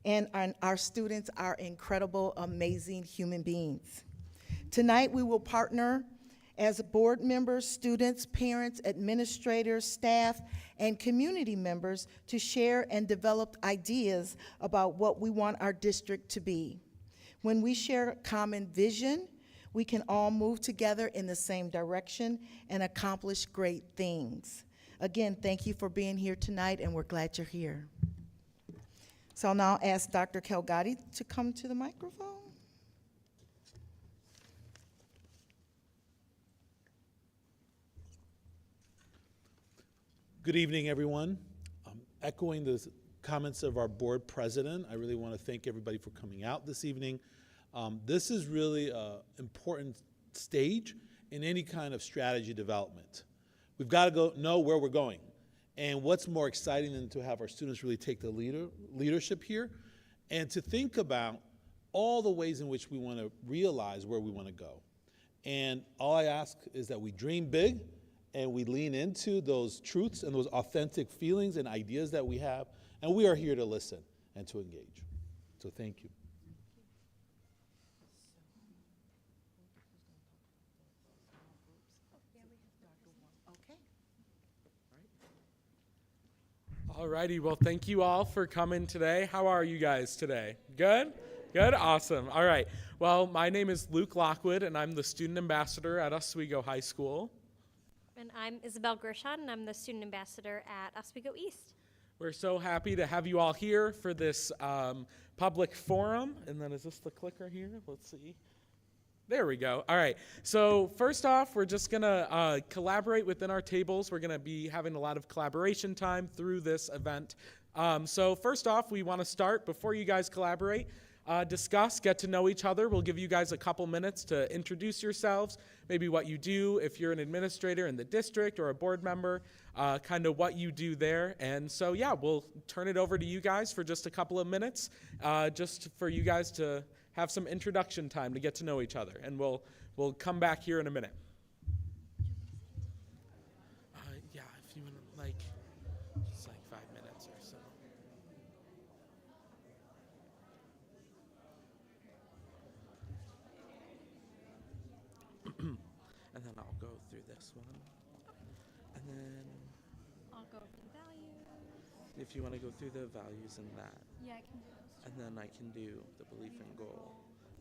and our students are incredible, amazing human beings. Tonight, we will partner as board members, students, parents, administrators, staff, and community members to share and develop ideas about what we want our district to be. When we share a common vision, we can all move together in the same direction and accomplish great things. Again, thank you for being here tonight, and we're glad you're here. So I'll now ask Dr. Kelgati to come to the microphone. Good evening, everyone. Echoing the comments of our board president, I really want to thank everybody for coming out this evening. This is really an important stage in any kind of strategy development. We've got to know where we're going. And what's more exciting than to have our students really take the leadership here and to think about all the ways in which we want to realize where we want to go. And all I ask is that we dream big and we lean into those truths and those authentic feelings and ideas that we have, and we are here to listen and to engage. So thank you. All righty, well, thank you all for coming today. How are you guys today? Good? Good? Awesome. All right. Well, my name is Luke Lockwood, and I'm the student ambassador at Oswego High School. And I'm Isabel Gershon, and I'm the student ambassador at Oswego East. We're so happy to have you all here for this public forum. And then is this the clicker here? Let's see. There we go. All right. So first off, we're just going to collaborate within our tables. We're going to be having a lot of collaboration time through this event. So first off, we want to start, before you guys collaborate, discuss, get to know each other. We'll give you guys a couple minutes to introduce yourselves, maybe what you do if you're an administrator in the district or a board member, kind of what you do there. And so, yeah, we'll turn it over to you guys for just a couple of minutes, just for you guys to have some introduction time to get to know each other. And we'll come back here in a minute. Yeah, if you want to, like, just like 5 minutes or so. And then I'll go through this one. And then I'll go over the values. if you want to go through the values and that. Yeah, I can do those. And then I can do the belief and goal.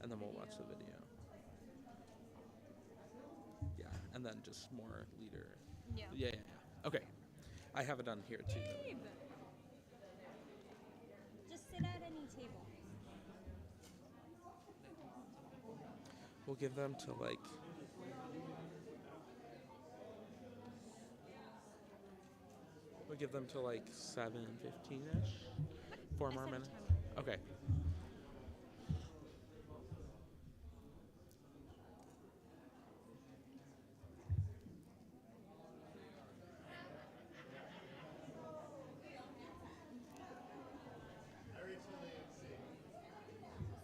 And then we'll watch the video. Yeah, and then just more leader. Yeah. Yeah. Okay. I have it on here too. Babe. Just sit at any table. We'll give them to like... We'll give them to like 7:15-ish. 4 more minutes. Okay.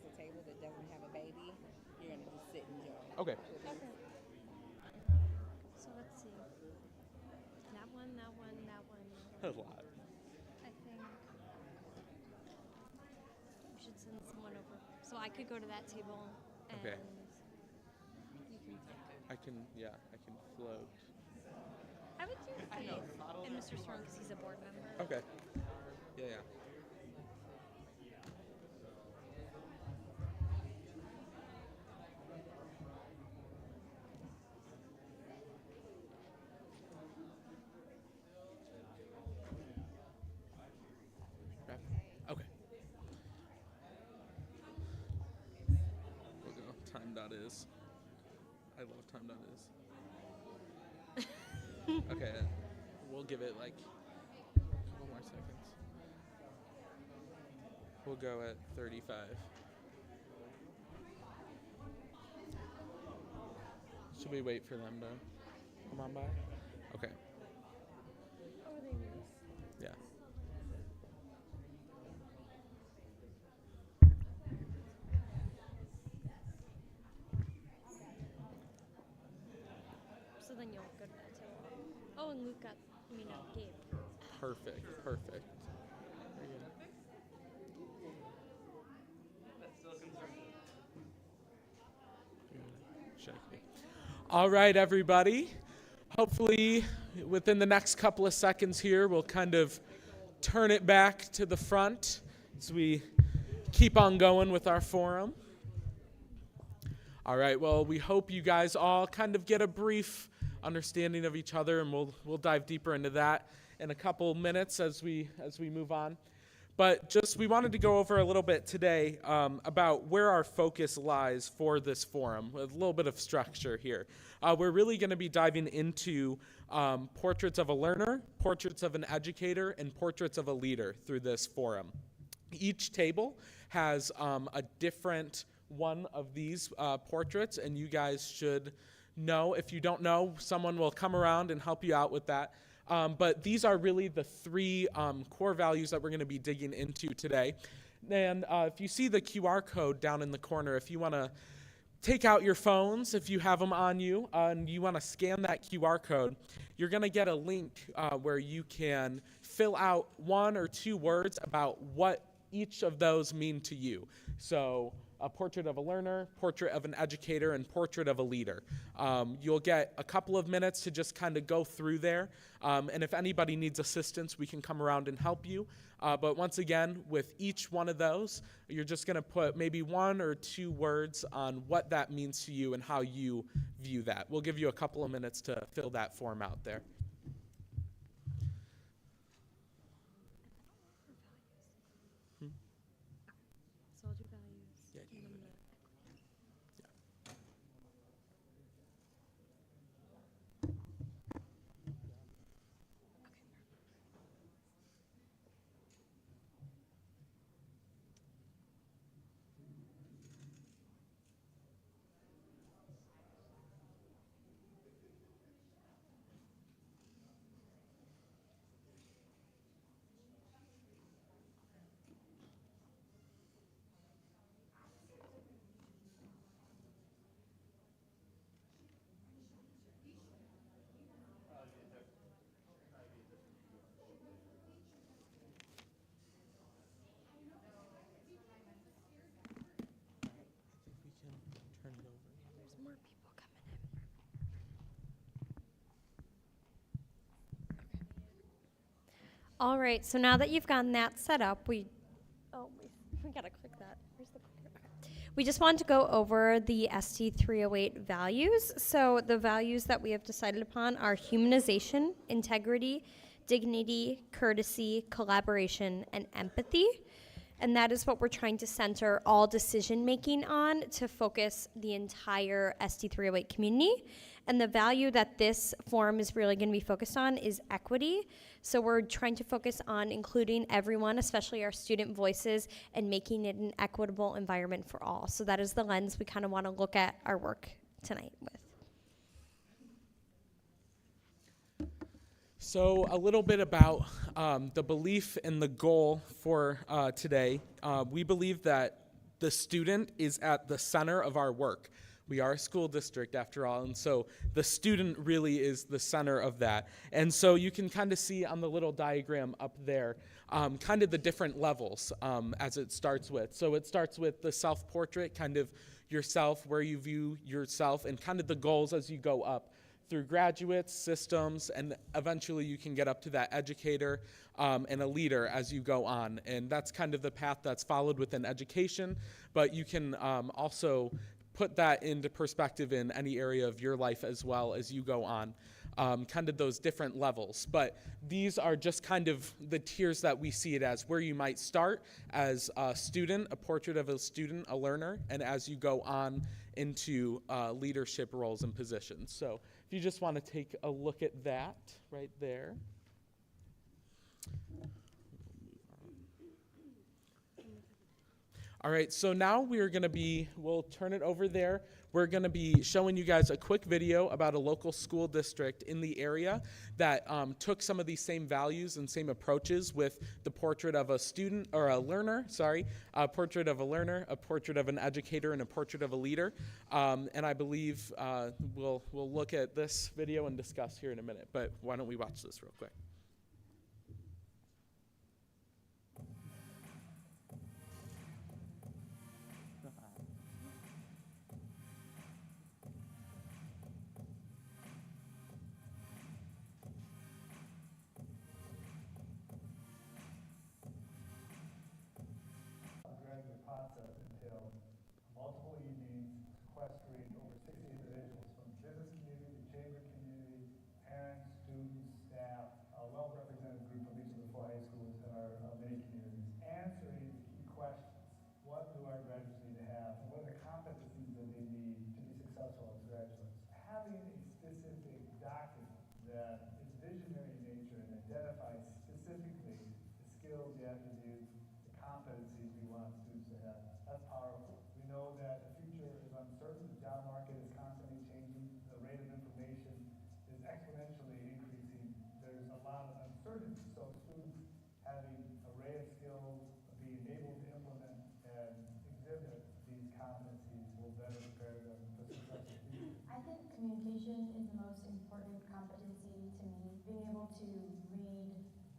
The table that doesn't have a baby, you're gonna just sit and enjoy. Okay. Okay. So let's see. That one. A lot. I think we should send someone over. So I could go to that table and Okay. you can I can float. I would do Faith and Mr. Strong because he's a board member. Okay. Yeah. Okay. We'll go. Time.is. I love time.is. Okay. We'll give it like a couple more seconds. We'll go at 35. Should we wait for them to come on by? Okay. Oh, they knew. Yeah. So then you'll go to that table. Oh, and Luke got, Gabe. Perfect. Very good. All right, everybody. Hopefully, within the next couple of seconds here, we'll kind of turn it back to the front as we keep on going with our forum. All right, well, we hope you guys all kind of get a brief understanding of each other, and we'll dive deeper into that in a couple minutes as we move on. But just we wanted to go over a little bit today about where our focus lies for this forum, with a little bit of structure here. We're really going to be diving into portraits of a learner, portraits of an educator, and portraits of a leader through this forum. Each table has a different one of these portraits, and you guys should know. If you don't know, someone will come around and help you out with that. But these are really the three core values that we're going to be digging into today. And if you see the QR code down in the corner, if you want to take out your phones, if you have them on you, and you want to scan that QR code, you're going to get a link where you can fill out 1 or 2 words about what each of those mean to you. So a portrait of a learner, portrait of an educator, and portrait of a leader. You'll get a couple of minutes to just kind of go through there. And if anybody needs assistance, we can come around and help you. But once again, with each one of those, you're just going to put maybe 1 or 2 words on what that means to you and how you view that. We'll give you a couple of minutes to fill that form out there. So I'll do values. There's more people coming in. All right, so now that you've gotten that set up, we gotta click that. Where's the clicker? Okay. We just want to go over the SD308 values. So the values that we have decided upon are humanization, integrity, dignity, courtesy, collaboration, and empathy. And that is what we're trying to center all decision making on to focus the entire SD308 community. And the value that this forum is really going to be focused on is equity. So we're trying to focus on including everyone, especially our student voices, and making it an equitable environment for all. So that is the lens we kind of want to look at our work tonight with. So a little bit about the belief and the goal for today. We believe that the student is at the center of our work. We are a school district after all, and so the student really is the center of that. And so you can kind of see on the little diagram up there kind of the different levels as it starts with. So it starts with the self-portrait, kind of yourself, where you view yourself, and kind of the goals as you go up through graduates, systems, and eventually you can get up to that educator and a leader as you go on. And that's kind of the path that's followed within education, but you can also put that into perspective in any area of your life as well as you go on, kind of those different levels. But these are just kind of the tiers that we see it as, where you might start as a student, a portrait of a student, a learner, and as you go on into leadership roles and positions. So if you just want to take a look at that right there. All right, so now we'll turn it over there. We're going to be showing you guys a quick video about a local school district in the area that took some of these same values and same approaches with the portrait of a student, or a learner, a portrait of a learner, a portrait of an educator, and a portrait of a leader. And I believe we'll look at this video and discuss here in a minute, but why don't we watch this real quick? that it's visionary in nature and identifies specifically the skills, the attributes, the competencies we want students to have. That's powerful. We know that the future is uncertain. The job market is constantly changing. The rate of information is exponentially increasing. There's a lot of uncertainty. So students having an array of skills, being able to implement and exhibit these competencies will better prepare them for success in the future. I think communication is the most important competency to me. Being able to read,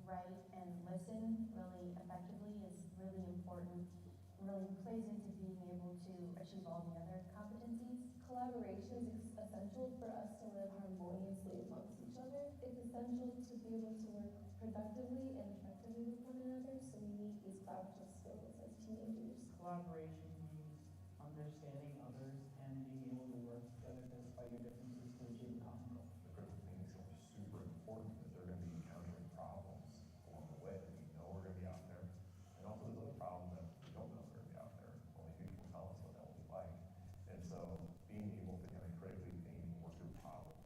write, and listen really effectively is really important. It really plays into being able to achieve all the other competencies. Collaboration is essential for us to live harmoniously amongst each other. It's essential to be able to work productively and effectively with one another, so we need these collaborative skills as teenagers. Collaboration means understanding others and being able to work together despite your differences to achieve a common goal. The critical thinking skills are super important because they're going to be encountering problems along the way that we know are going to be out there. And also there's other problems that we don't know are going to be out there. Only people will tell us what that will be like. And so being able to kind of critically think and work through problems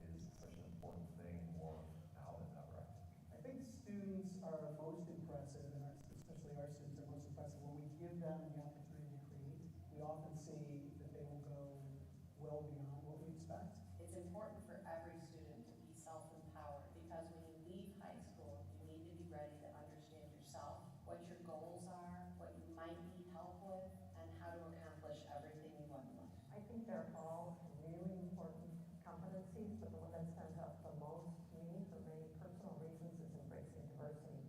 is such an important thing more now than ever. I think students are most impressive, and especially our students are most impressive when we give them the opportunity to create. We often see that they will go well beyond what we expect. It's important for every student to be self-empowered because when you leave high school, you need to be ready to understand yourself, what your goals are, what you might need help with, and how to accomplish everything you want in life. I think they're all really important competencies, but the one that stands out the most to me for many personal reasons is embracing diversity.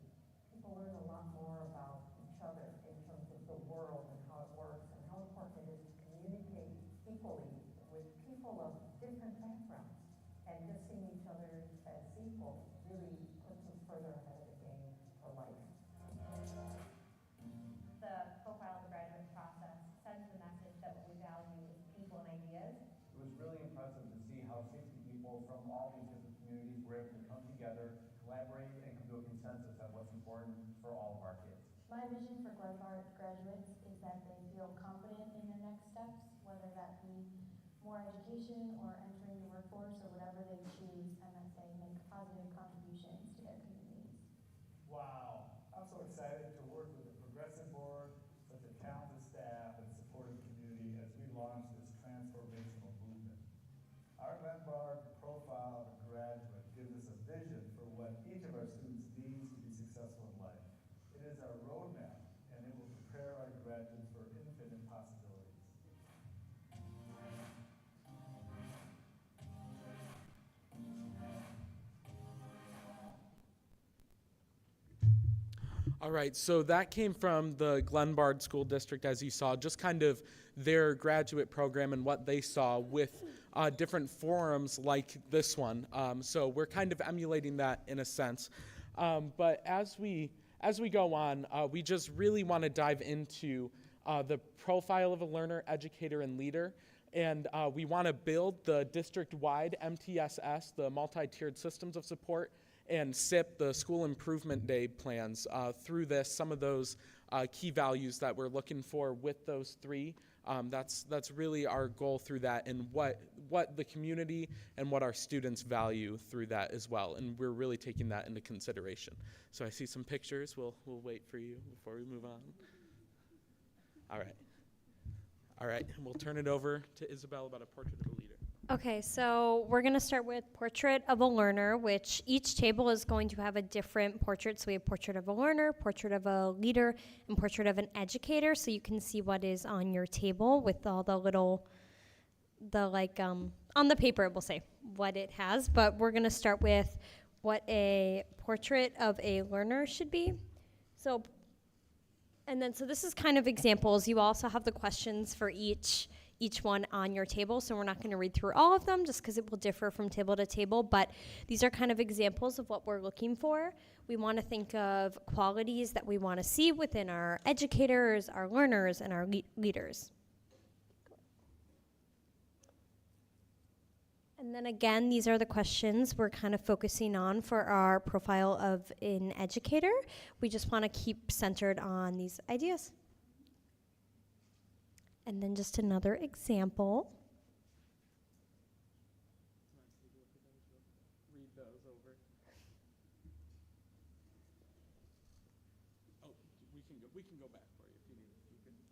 People learn a lot more about each other in terms of the world and how it works and how important it is to communicate equally with people of different backgrounds. And just seeing each other as equal really puts us further ahead of the game for life. The profile of the graduate process sends the message that what we value is people and ideas. It was really impressive to see how 60 people from all these different communities were able to come together, collaborate, and come to a consensus on what's important for all of our kids. My vision for Glenbard graduates is that they feel confident in their next steps, whether that be more education or entering the workforce or whatever they choose, and that they make positive contributions to their communities. Wow, I'm so excited to work with the Progressive Board, such a talented staff and supportive community as we launch this transformational movement. Our Glenbard profile of a graduate gives us a vision for what each of our students needs to be successful in life. It is our roadmap, and it will prepare our graduates for infinite possibilities. All right, so that came from the Glenbard School District, as you saw, just kind of their graduate program and what they saw with different forums like this one. So we're kind of emulating that in a sense. But as we go on, we just really want to dive into the profile of a learner, educator, and leader. And we want to build the district-wide MTSS, the multi-tiered systems of support, and SIP, the school improvement day plans. Through this, some of those key values that we're looking for with those three, that's really our goal through that, and what the community and what our students value through that as well. And we're really taking that into consideration. So I see some pictures. We'll wait for you before we move on. All right, and we'll turn it over to Isabel about a portrait of a leader. Okay, so we're going to start with portrait of a learner, which each table is going to have a different portrait. So we have portrait of a learner, portrait of a leader, and portrait of an educator. So you can see what is on your table with all the little, on the paper it will say what it has. But we're going to start with what a portrait of a learner should be. So this is kind of examples. You also have the questions for each one on your table, so we're not going to read through all of them just because it will differ from table to table, but these are kind of examples of what we're looking for. We want to think of qualities that we want to see within our educators, our learners, and our leaders. And then again, these are the questions we're kind of focusing on for our profile of an educator. We just want to keep centered on these ideas. And then just another example. Read those.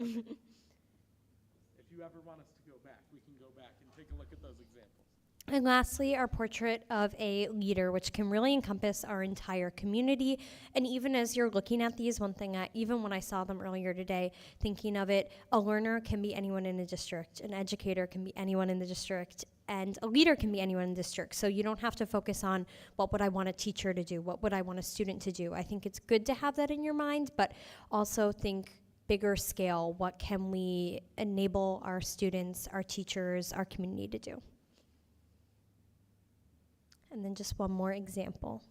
If you ever want us to go back, we can go back and take a look at those examples. And lastly, our portrait of a leader, which can really encompass our entire community. And even as you're looking at these, one thing, even when I saw them earlier today, thinking of it, a learner can be anyone in a district, an educator can be anyone in the district, and a leader can be anyone in the district. So you don't have to focus on what would I want a teacher to do, what would I want a student to do. I think it's good to have that in your mind, but also think bigger scale, what can we enable our students, our teachers, our community to do. And then just one more example.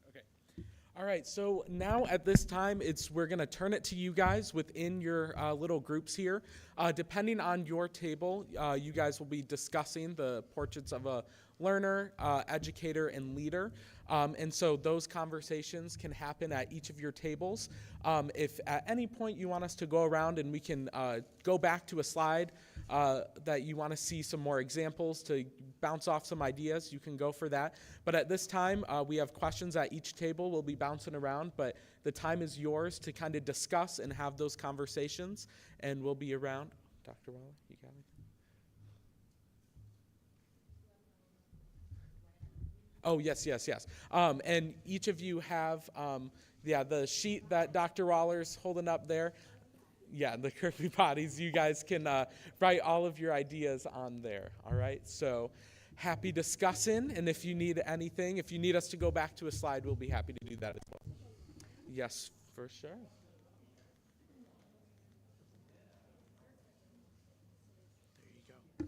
Okay. All right, so now at this time, we're going to turn it to you guys within your little groups here. Depending on your table, you guys will be discussing the portraits of a learner, educator, and leader. And so those conversations can happen at each of your tables. If at any point you want us to go around and we can go back to a slide that you want to see some more examples to bounce off some ideas, you can go for that. But at this time, we have questions at each table. We'll be bouncing around, but the time is yours to kind of discuss and have those conversations, and we'll be around. Dr. Waller, you got anything? Oh, yes. And each of you have, the sheet that Dr. Waller's holding up there. Yeah, the curvy bodies. You guys can write all of your ideas on there, all right? So happy discussing, and if you need anything, if you need us to go back to a slide, we'll be happy to do that as well. Yes, for sure. There you go.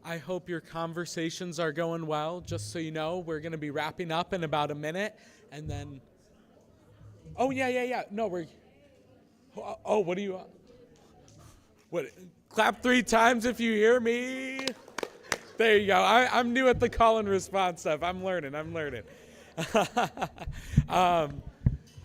I hope your conversations are going well. Just so you know, we're going to be wrapping up in about a minute. And then, oh, yeah. No, oh, what do you, what, clap 3 times if you hear me. There you go. I'm new at the call and response stuff. I'm learning.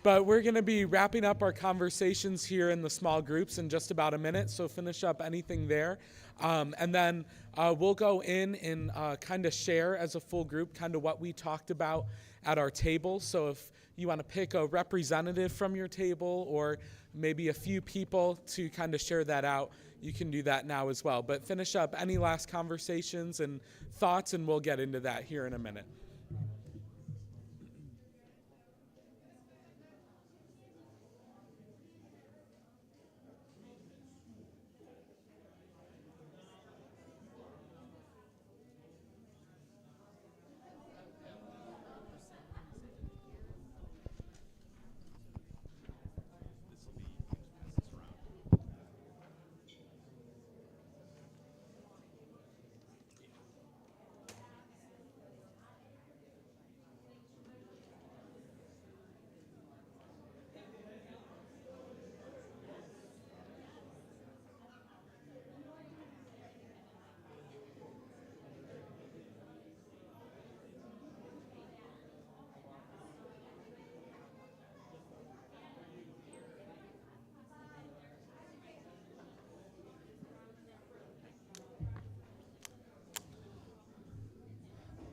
But we're going to be wrapping up our conversations here in the small groups in just about a minute. So finish up anything there. And then we'll go in and kind of share as a full group kind of what we talked about at our table. So if you want to pick a representative from your table or maybe a few people to kind of share that out, you can do that now as well. But finish up any last conversations and thoughts, and we'll get into that here in a minute.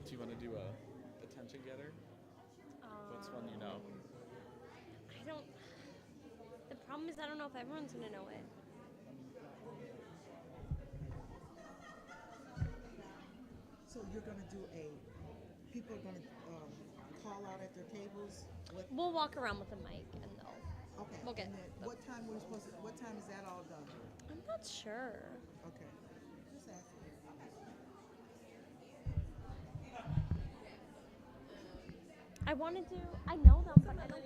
Do you want to do a attention getter? What's one you know? I don't. The problem is I don't know if everyone's gonna know it. So you're gonna do people are gonna call out at their tables? We'll walk around with a mic and they'll. Okay. We'll get. And then what time what time is that all done? I'm not sure. Okay. Just asking. I know them, but I don't.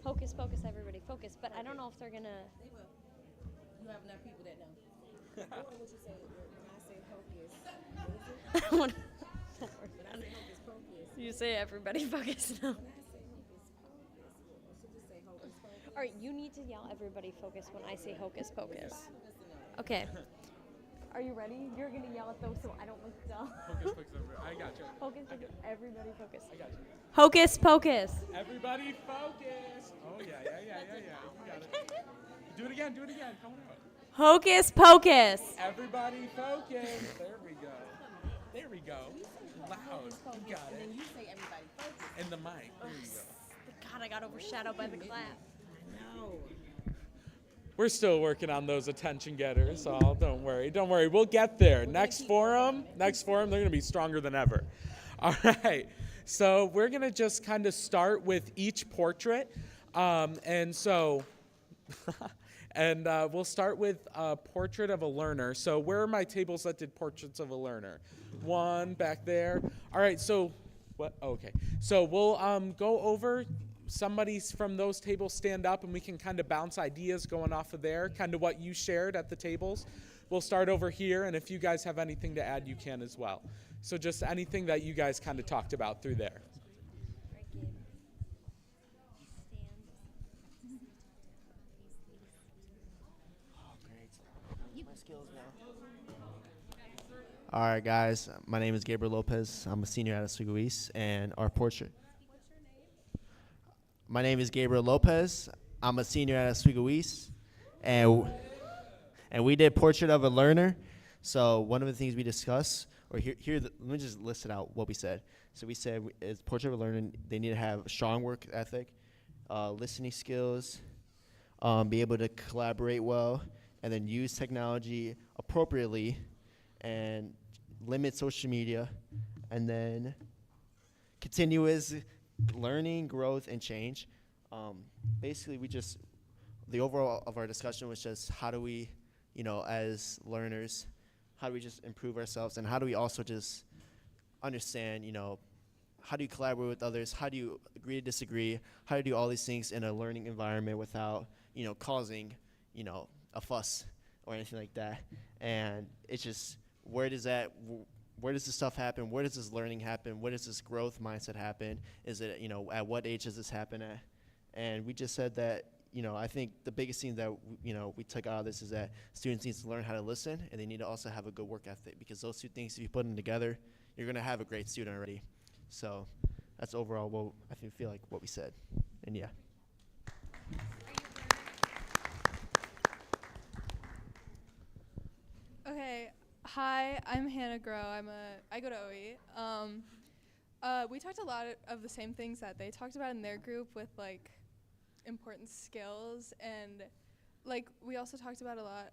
Hocus pocus, everybody focus. But I don't know if they're gonna. They will. You have enough people that know. Or what you say, when I say hocus, what is it? When I say hocus pocus. You say everybody focus now. When I say hocus pocus, or should just say hocus pocus. All right, you need to yell everybody focus when I say hocus pocus. Five of us to know. Okay. Are you ready? You're gonna yell at those so I don't look dumb. Focus, I got you. Focus, everybody focus. I got you. Hocus pocus. Everybody focus. Oh, yeah. You got it. Do it again. Come on out. Hocus pocus. Everybody focus. There we go. Loud. You got And it. then you say everybody focus. In the mic. There you go. God, I got overshadowed by the clap. No. We're still working on those attention getters, so don't worry. We'll get there. Next forum, they're going to be stronger than ever. All right. So we're going to just kind of start with each portrait. And we'll start with a portrait of a learner. So where are my tables that did portraits of a learner? One back there. All right. So what? Okay. So we'll go over. Somebody from those tables stand up and we can kind of bounce ideas going off of there, kind of what you shared at the tables. We'll start over here, and if you guys have anything to add, you can as well. So just anything that you guys kind of talked about through there. All right, guys. My name is Gabriel Lopez. I'm a senior at Oswego East, and our portrait. My name is Gabriel Lopez. I'm a senior at Oswego East, and we did portrait of a learner. So one of the things we discussed, or let me just list it out what we said. So we said it's portrait of a learner. They need to have a strong work ethic, listening skills, be able to collaborate well, and then use technology appropriately, and limit social media, and then continuous learning, growth, and change. Basically, the overall of our discussion was just how do we, as learners, how do we just improve ourselves, and how do we also just understand, how do you collaborate with others, how do you agree to disagree, how do you do all these things in a learning environment without, causing, a fuss or anything like that. And it's just where does this stuff happen? Where does this learning happen? Where does this growth mindset happen? Is it, at what age does this happen at? And we just said that, I think the biggest thing that, we took out of this is that students need to learn how to listen, and they need to also have a good work ethic, because those two things, if you put them together, you're going to have a great student already. So that's overall what I feel like what we said. And yeah. Okay, hi, I'm Hannah Groh. I go to OE. We talked a lot of the same things that they talked about in their group with like important skills, and like we also talked about a lot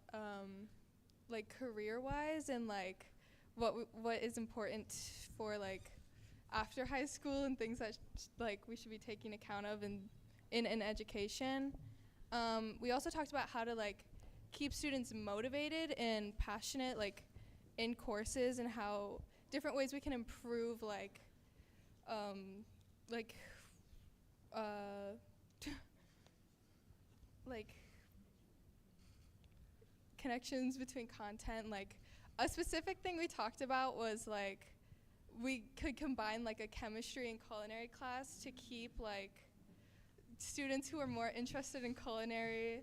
like career-wise and like what is important for like after high school and things that like we should be taking account of in an education. We also talked about how to like keep students motivated and passionate like in courses, and how different ways we can improve like like connections between content. Like a specific thing we talked about was like we could combine like a chemistry and culinary class to keep like students who are more interested in culinary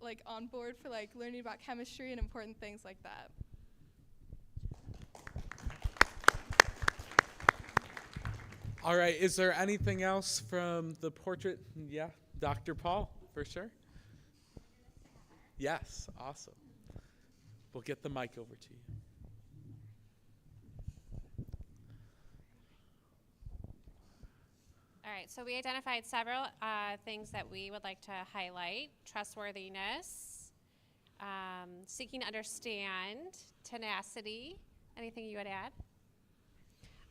like on board for like learning about chemistry and important things like that. All right, is there anything else from the portrait? Yeah, Dr. Paul, for sure. Yes, awesome. We'll get the mic over to you. All right, so we identified several things that we would like to highlight: trustworthiness, seeking to understand, tenacity. Anything you would add?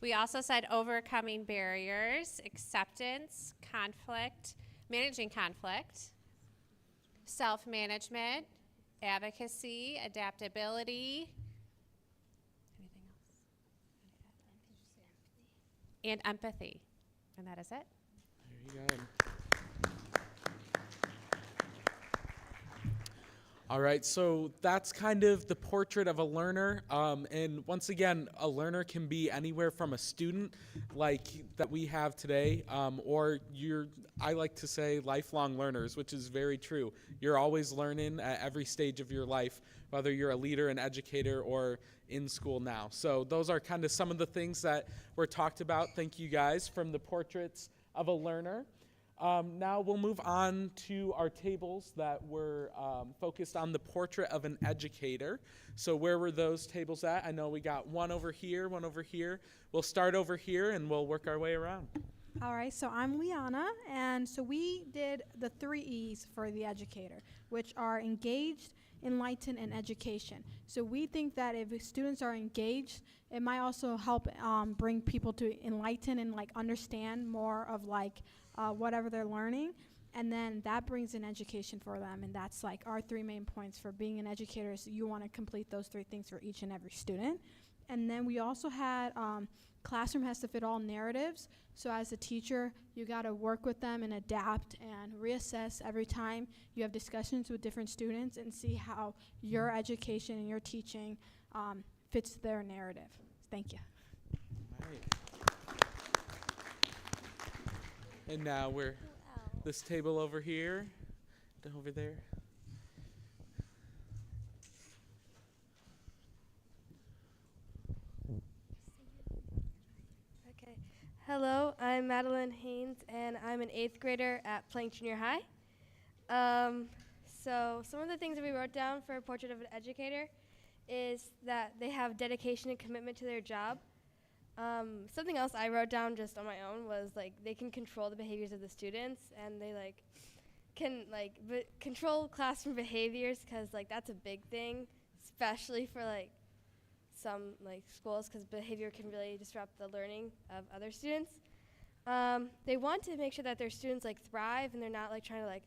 We also said overcoming barriers, acceptance, conflict, managing conflict, self-management, advocacy, adaptability. Anything else? And empathy. And that is it. There you go. All right, so that's kind of the portrait of a learner. And once again, a learner can be anywhere from a student like that we have today, or I like to say lifelong learners, which is very true. You're always learning at every stage of your life, whether you're a leader, an educator, or in school now. So those are kind of some of the things that were talked about. Thank you guys from the portraits of a learner. Now we'll move on to our tables that were focused on the portrait of an educator. So where were those tables at? I know we got one over here, one over here. We'll start over here and we'll work our way around. All right, so I'm Liana, and so we did the 3 E's for the educator, which are engaged, enlighten, and education. So we think that if students are engaged, it might also help bring people to enlighten and like understand more of like whatever they're learning, and then that brings in education for them, and that's like our 3 main points for being an educator. Is you want to complete those 3 things for each and every student. And then we also had classroom has to fit all narratives. So as a teacher, you got to work with them and adapt and reassess every time you have discussions with different students and see how your education and your teaching fits their narrative. Thank you. All right. And now we're this table over here, over there. Okay. Hello, I'm Madeline Haynes, and I'm an 8th grader at Plank Junior High. So some of the things that we wrote down for a portrait of an educator is that they have dedication and commitment to their job. Something else I wrote down just on my own was like they can control the behaviors of the students, and they like can like control classroom behaviors, because like that's a big thing, especially for like some like schools, because behavior can really disrupt the learning of other students. They want to make sure that their students like thrive, and they're not like trying to like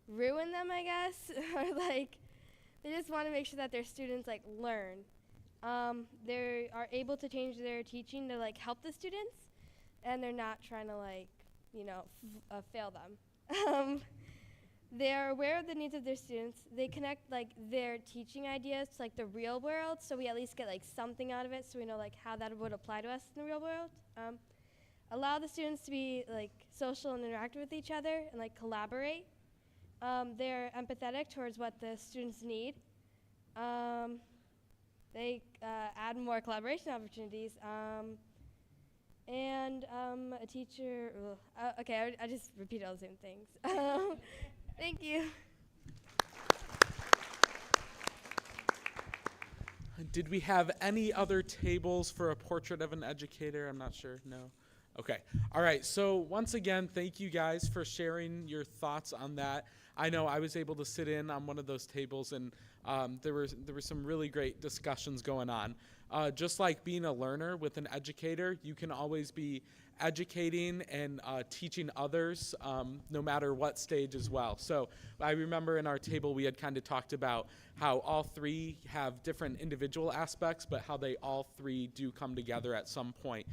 ruin them, I guess, or like they just want to make sure that their students like learn. They are able to change their teaching to like help the students, and they're not trying to like, you know, fail them. They are aware of the needs of their students. They connect like their teaching ideas to like the real world, so we at least get like something out of it, so we know like how that would apply to us in the real world. Allow the students to be like social and interact with each other and like collaborate. They're empathetic towards what the students need. They add more collaboration opportunities. And a teacher, okay, I just repeated all the same things. Thank you. Did we have any other tables for a portrait of an educator? I'm not sure. No. Okay. All right. So once again, thank you guys for sharing your thoughts on that. I know I was able to sit in on one of those tables, and there were some really great discussions going on. Just like being a learner with an educator, you can always be educating and teaching others, no matter what stage as well. So I remember in our table we had kind of talked about how all three have different individual aspects, but how they all three do come together at some point.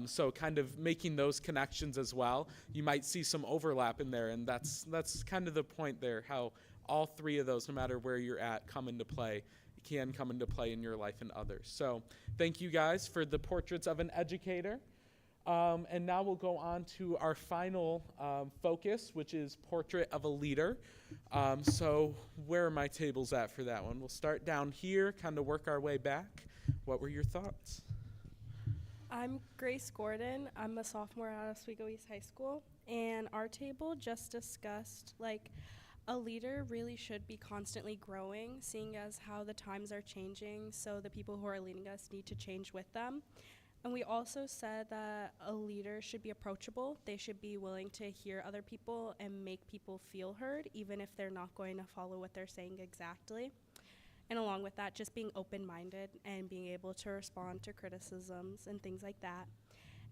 So kind of making those connections as well. You might see some overlap in there, and that's kind of the point there, how all three of those, no matter where you're at, come into play, can come into play in your life and others. So thank you guys for the portraits of an educator. And now we'll go on to our final focus, which is portrait of a leader. So where are my tables at for that one? We'll start down here, kind of work our way back. What were your thoughts? I'm Grace Gordon. I'm a sophomore at Oswego East High School, and our table just discussed like a leader really should be constantly growing, seeing as how the times are changing, so the people who are leading us need to change with them. And we also said that a leader should be approachable. They should be willing to hear other people and make people feel heard, even if they're not going to follow what they're saying exactly. And along with that, just being open-minded and being able to respond to criticisms and things like that.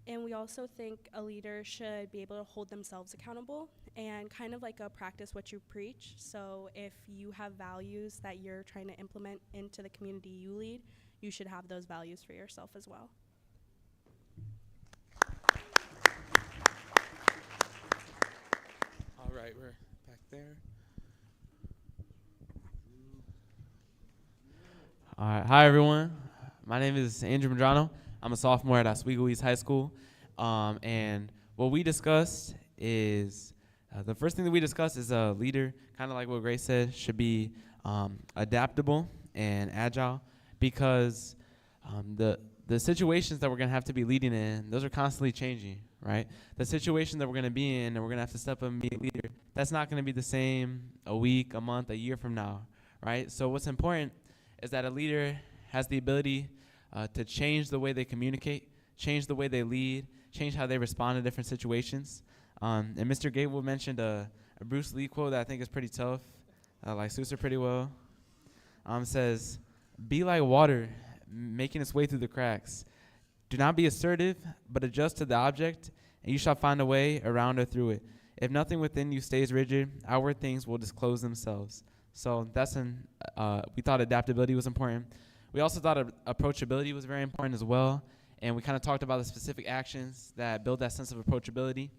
And we also think a leader should be able to hold themselves accountable and kind of like a practice what you preach. So if you have values that you're trying to implement into the community you lead, you should have those values for yourself as well. All right, we're back there. All right. Hi, everyone. My name is Andrew Medrano. I'm a sophomore at Oswego East High School. And what we discussed is, the first thing that we discussed is a leader, kind of like what Grace said, should be adaptable and agile, because the situations that we're going to have to be leading in, those are constantly changing, right? The situation that we're going to be in and we're going to have to step up and be a leader, that's not going to be the same a week, a month, a year from now, right? So what's important is that a leader has the ability to change the way they communicate, change the way they lead, change how they respond to different situations. And Mr. Gatewood mentioned a Bruce Lee quote that I think is pretty tough, like suits her pretty well. Says, "Be like water, making its way through the cracks. Do not be assertive, but adjust to the object, and you shall find a way around or through it. If nothing within you stays rigid, outward things will disclose themselves." So that's we thought adaptability was important. We also thought approachability was very important as well. And we kind of talked about the specific actions that build that sense of approachability.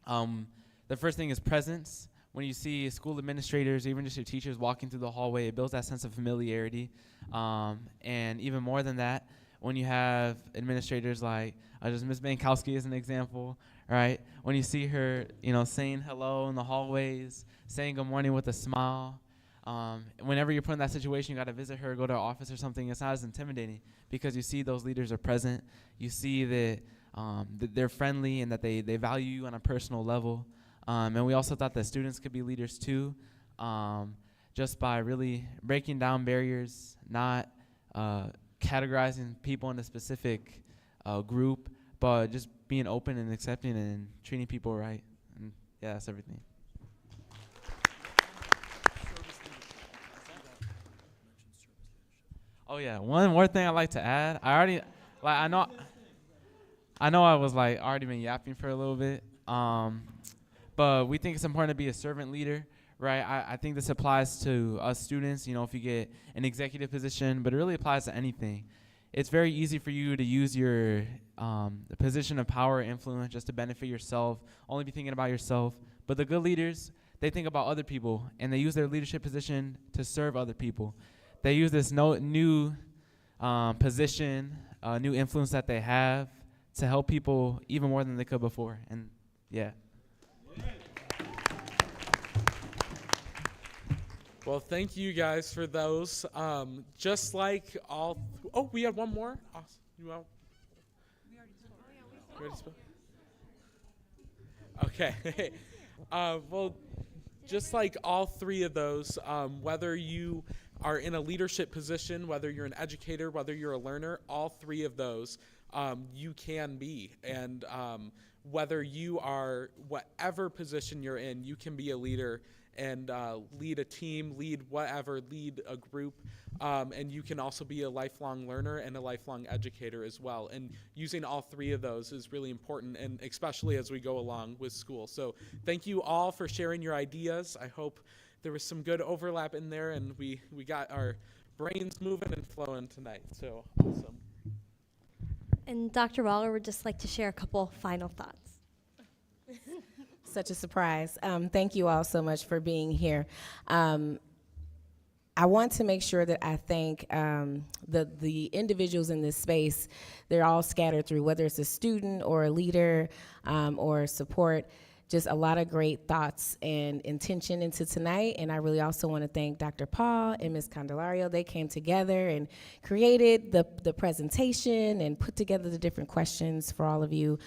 The first thing is presence. When you see school administrators, even just your teachers walking through the hallway, it builds that sense of familiarity. And even more than that, when you have administrators like, just Ms. Bankowski as an example, right? When you see her, saying hello in the hallways, saying good morning with a smile. Whenever you're put in that situation, you got to visit her, go to her office or something. It's not as intimidating because you see those leaders are present. You see that they're friendly and that they value you on a personal level. And we also thought that students could be leaders too, just by really breaking down barriers, not categorizing people in a specific group, but just being open and accepting and treating people right. And yeah, that's everything. Oh yeah, one more thing I'd like to add. I know I was already been yapping for a little bit. But we think it's important to be a servant leader, right? I think this applies to us students, if you get an executive position, but it really applies to anything. It's very easy for you to use your position of power or influence just to benefit yourself, only be thinking about yourself. But the good leaders, they think about other people, and they use their leadership position to serve other people. They use this new position, new influence that they have to help people even more than they could before. And yeah. Well, thank you guys for those. Just like all, oh, we had one more. Awesome. You out? We already spoke. Okay. Well, just like all three of those, whether you are in a leadership position, whether you're an educator, whether you're a learner, all three of those you can be. And whether you are, whatever position you're in, you can be a leader and lead a team, lead whatever, lead a group. And you can also be a lifelong learner and a lifelong educator as well. And using all three of those is really important, and especially as we go along with school. So thank you all for sharing your ideas. I hope there was some good overlap in there, and we got our brains moving and flowing tonight. So awesome. And Dr. Waller would just like to share a couple final thoughts. Such a surprise. Thank you all so much for being here. I want to make sure that I thank the individuals in this space. They're all scattered through, whether it's a student or a leader or support. Just a lot of great thoughts and intention into tonight. And I really also want to thank Dr. Paul and Ms. Candelario. They came together and created the presentation and put together the different questions for all of you.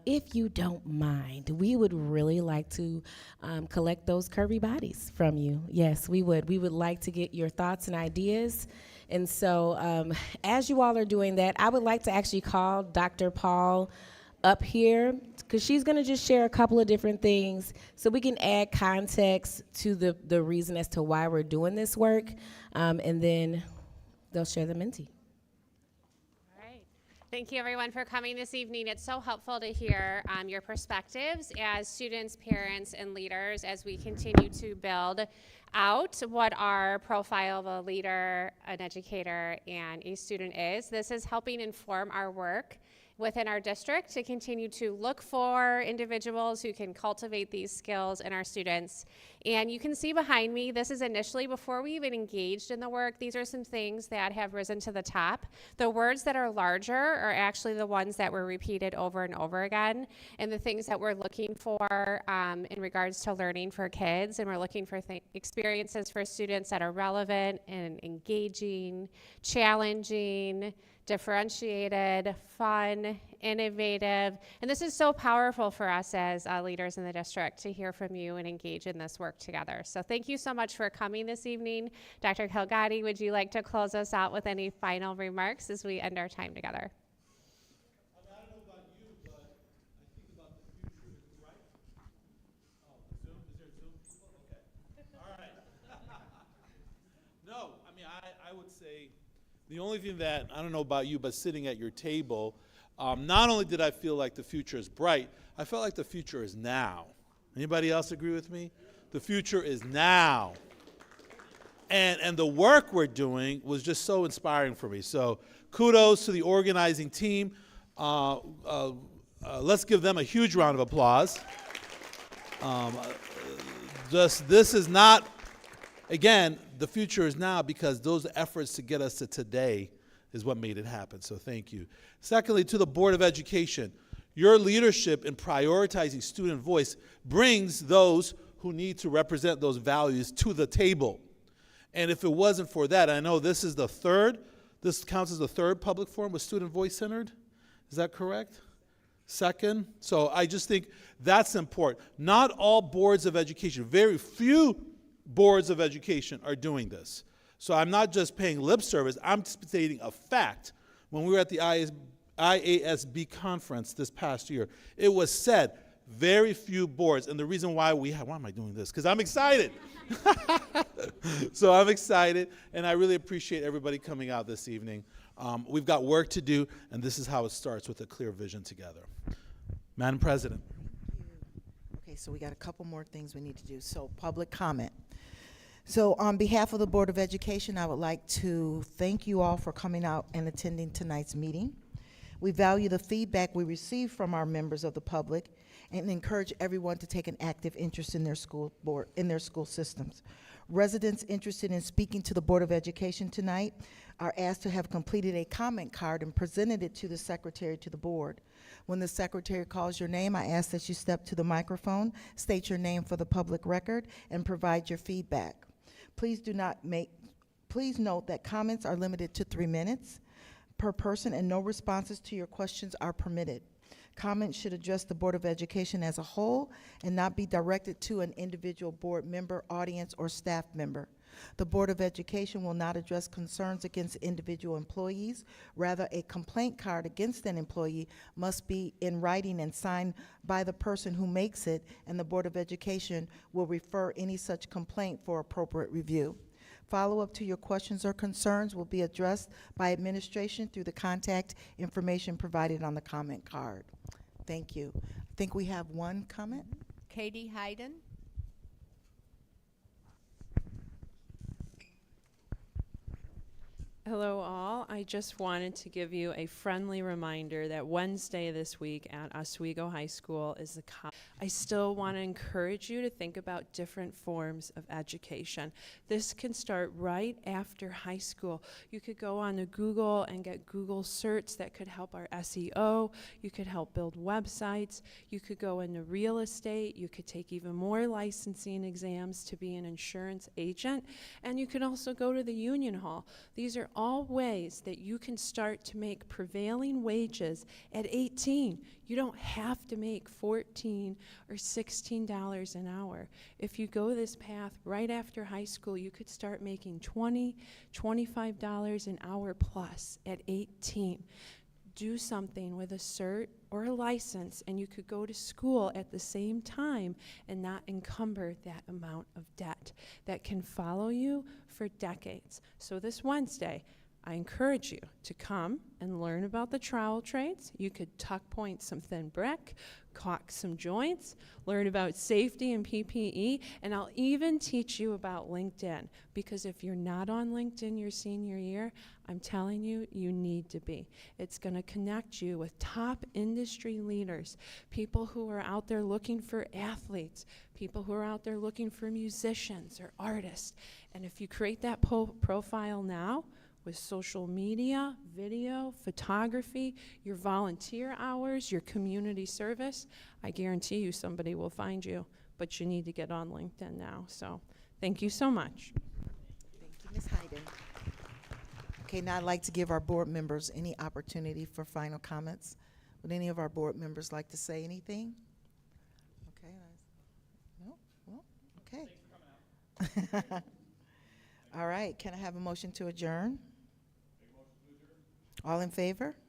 If you don't mind, we would really like to collect those curvy bodies from you. Yes, we would. We would like to get your thoughts and ideas. And so as you all are doing that, I would like to actually call Dr. Paul up here, because she's going to just share a couple of different things so we can add context to the reason as to why we're doing this work, and then they'll share the mentee. All right. Thank you, everyone, for coming this evening. It's so helpful to hear your perspectives as students, parents, and leaders as we continue to build out what our profile of a leader, an educator, and a student is. This is helping inform our work within our district to continue to look for individuals who can cultivate these skills in our students. And you can see behind me, this is initially before we even engaged in the work. These are some things that have risen to the top. The words that are larger are actually the ones that were repeated over and over again, and the things that we're looking for in regards to learning for kids. And we're looking for experiences for students that are relevant and engaging, challenging, differentiated, fun, innovative. And this is so powerful for us as leaders in the district to hear from you and engage in this work together. So thank you so much for coming this evening. Dr. Kilgatti, would you like to close us out with any final remarks as we end our time together? I don't know about you, but I think about the future is bright. Oh, Zoom? Is there Zoom people? Okay. All right. No, I mean, I would say the only thing that, I don't know about you, but sitting at your table, not only did I feel like the future is bright, I felt like the future is now. Anybody else agree with me? The future is now. And the work we're doing was just so inspiring for me. So kudos to the organizing team. Let's give them a huge round of applause. This is not, again, the future is now because those efforts to get us to today is what made it happen. So thank you. Secondly, to the Board of Education, your leadership in prioritizing student voice brings those who need to represent those values to the table. And if it wasn't for that, I know this is the third, this counts as the third public forum with student voice centered. Is that correct? Second. So I just think that's important. Not all boards of education, very few boards of education are doing this. So I'm not just paying lip service, I'm stating a fact. When we were at the IASB conference this past year, it was said very few boards, and the reason why why am I doing this? Because I'm excited. So I'm excited, and I really appreciate everybody coming out this evening. We've got work to do, and this is how it starts, with a clear vision together. Madam President. Okay, so we got a couple more things we need to do. So public comment. So on behalf of the Board of Education, I would like to thank you all for coming out and attending tonight's meeting. We value the feedback we receive from our members of the public and encourage everyone to take an active interest in their school board, in their school systems. Residents interested in speaking to the Board of Education tonight are asked to have completed a comment card and presented it to the secretary to the board. When the secretary calls your name, I ask that you step to the microphone, state your name for the public record, and provide your feedback. Please note that comments are limited to 3 minutes per person and no responses to your questions are permitted. Comments should address the Board of Education as a whole and not be directed to an individual board member, audience, or staff member. The Board of Education will not address concerns against individual employees. Rather, a complaint card against an employee must be in writing and signed by the person who makes it, and the Board of Education will refer any such complaint for appropriate review. Follow-up to your questions or concerns will be addressed by administration through the contact information provided on the comment card. Thank you. I think we have one comment. Katie Hayden. Hello all. I just wanted to give you a friendly reminder that Wednesday this week at Oswego High School is the I still want to encourage you to think about different forms of education. This can start right after high school. You could go on to Google and get Google certs that could help our SEO. You could help build websites. You could go into real estate. You could take even more licensing exams to be an insurance agent. And you could also go to the Union Hall. These are all ways that you can start to make prevailing wages at 18. You don't have to make $14 or $16 an hour. If you go this path right after high school, you could start making $20, $25 an hour plus at 18. Do something with a cert or a license, and you could go to school at the same time and not encumber that amount of debt that can follow you for decades. So this Wednesday, I encourage you to come and learn about the trowel trades. You could tuck point some thin brick, caulk some joints, learn about safety and PPE, and I'll even teach you about LinkedIn, because if you're not on LinkedIn your senior year, I'm telling you, you need to be. It's going to connect you with top industry leaders, people who are out there looking for athletes, people who are out there looking for musicians or artists. And if you create that profile now, with social media, video, photography, your volunteer hours, your community service, I guarantee you somebody will find you, but you need to get on LinkedIn now. So thank you so much. Thank you, Ms. Hayden. Okay, now I'd like to give our board members any opportunity for final comments. Would any of our board members like to say anything? Okay. No? Well, okay. Thanks for coming out. All right, can I have a motion to adjourn? All in favor?